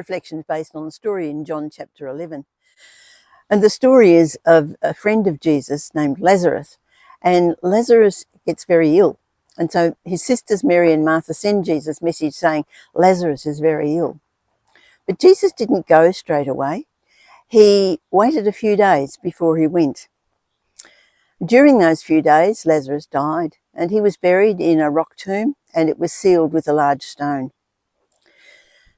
reflection is based on the story in John chapter 11. And the story is of a friend of Jesus named Lazarus. And Lazarus gets very ill. And so his sisters Mary and Martha send Jesus a message saying, Lazarus is very ill. But Jesus didn't go straight away. He waited a few days before he went. During those few days, Lazarus died, and he was buried in a rock tomb, and it was sealed with a large stone.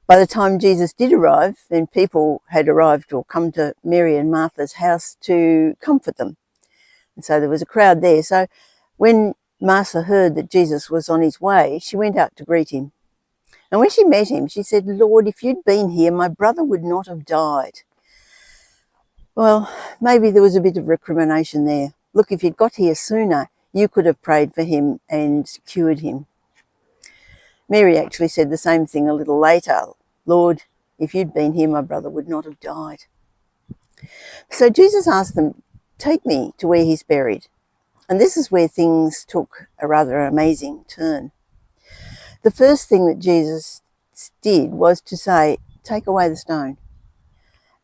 By the time Jesus did arrive, then people had arrived or come to Mary and Martha's house to comfort them. And so there was a crowd there. So when Martha heard that Jesus was on his way, she went out to greet him. And when she met him, she said, Lord, if you'd been here, my brother would not have died. Well, maybe there was a bit of recrimination there. Look, if you'd got here sooner, you could have prayed for him and cured him. Mary actually said the same thing a little later. Lord, if you'd been here, my brother would not have died. So Jesus asked them, take me to where he's buried. And this is where things took a rather amazing turn. The first thing that Jesus did was to say, take away the stone.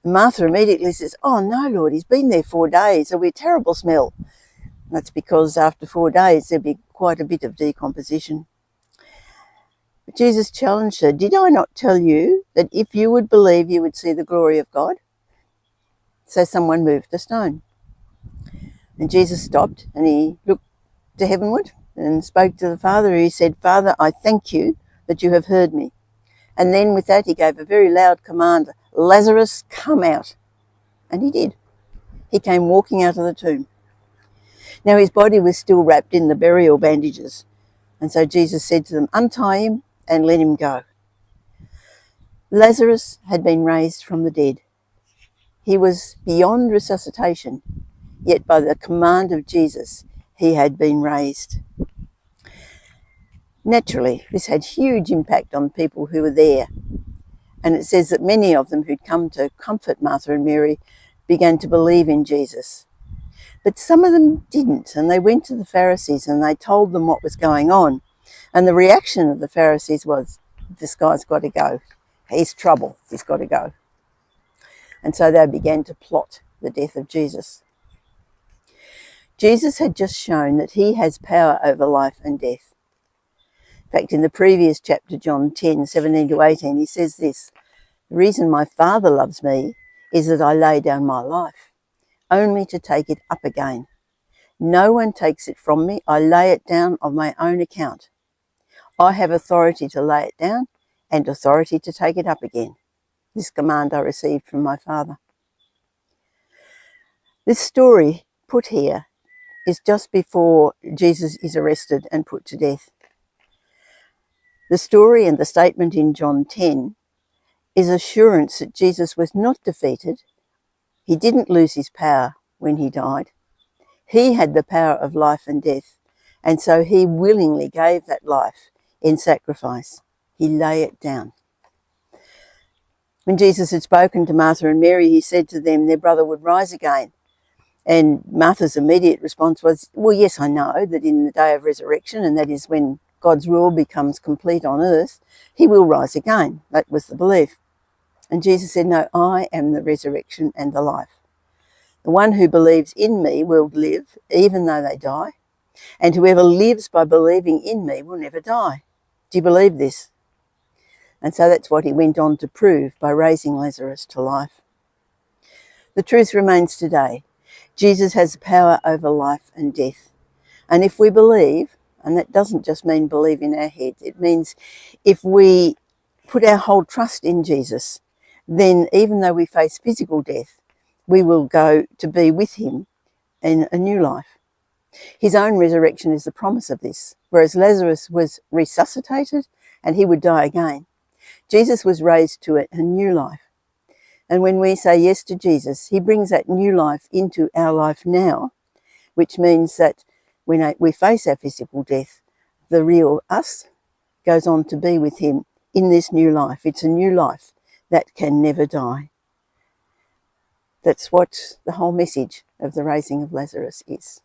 And Martha immediately says, oh no, Lord, he's been there 4 days. There'll be a terrible smell. And that's because after 4 days, there'll be quite a bit of decomposition. But Jesus challenged her, did I not tell you that if you would believe, you would see the glory of God? So someone moved the stone. And Jesus stopped and he looked to heavenward and spoke to the Father. He said, Father, I thank you that you have heard me. And then with that, he gave a very loud command, Lazarus, come out. And he did. He came walking out of the tomb. Now his body was still wrapped in the burial bandages. And so Jesus said to them, untie him and let him go. Lazarus had been raised from the dead. He was beyond resuscitation, yet by the command of Jesus, he had been raised. Naturally, this had huge impact on people who were there. And it says that many of them who'd come to comfort Martha and Mary began to believe in Jesus. But some of them didn't, and they went to the Pharisees and they told them what was going on. And the reaction of the Pharisees was, this guy's got to go. He's trouble. He's got to go. And so they began to plot the death of Jesus. Jesus had just shown that he has power over life and death. In fact, in the previous chapter, John 10, 17 to 18, he says this, the reason my Father loves me is that I lay down my life, only to take it up again. No one takes it from me. I lay it down on my own account. I have authority to lay it down and authority to take it up again. This command I received from my Father. This story put here is just before Jesus is arrested and put to death. The story and the statement in John 10 is assurance that Jesus was not defeated. He didn't lose his power when he died. He had the power of life and death, and so he willingly gave that life in sacrifice. He lay it down. When Jesus had spoken to Martha and Mary, he said to them their brother would rise again. And Martha's immediate response was, well, yes, I know that in the day of resurrection, and that is when God's rule becomes complete on earth, he will rise again. That was the belief. And Jesus said, no, I am the resurrection and the life. The one who believes in me will live even though they die. And whoever lives by believing in me will never die. Do you believe this? And so that's what he went on to prove by raising Lazarus to life. The truth remains today. Jesus has power over life and death. And if we believe, and that doesn't just mean believe in our head, it means if we put our whole trust in Jesus, then even though we face physical death, we will go to be with him in a new life. His own resurrection is the promise of this, whereas Lazarus was resuscitated and he would die again. Jesus was raised to a new life. And when we say yes to Jesus, he brings that new life into our life now, which means that when we face our physical death, the real us goes on to be with him in this new life. It's a new life that can never die. That's what the whole message of the raising of Lazarus is.